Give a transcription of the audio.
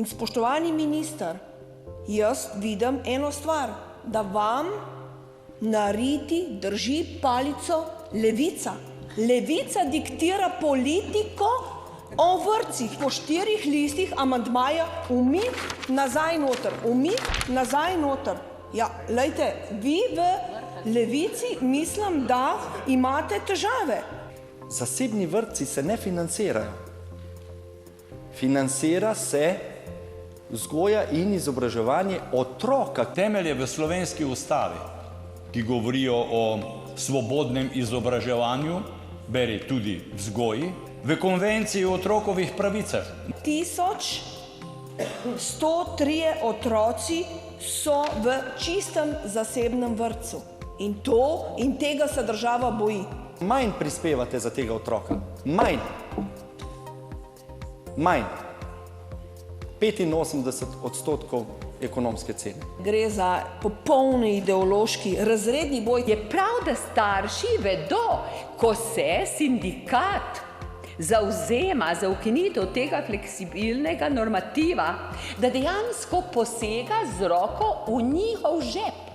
In spoštovani minister, jaz vidim eno stvar, da vam na riti drži palico Levica. Levica diktira politiko o vrtcih. Po 4 listih amandmaja umik nazaj noter, umik nazaj noter. Ja, glejte, vi v Levici mislim, da imate težave. Zasebni vrtci se ne financirajo. Financira se vzgoja in izobraževanje otroka. Temelje v slovenski ustavi, ki govorijo o svobodnem izobraževanju, beri tudi vzgoji, v konvenciji o otrokovih pravicah. 1103 otroci so v čistem zasebnem vrtcu. In tega se država boji. Manj prispevate za tega otroka. Manj. 85% ekonomske cene. Gre za popolni ideološki razredni boj. Je prav, da starši vedo, ko se sindikat zavzema za ukinitev tega fleksibilnega normativa, da dejansko posega z roko v njihov žep.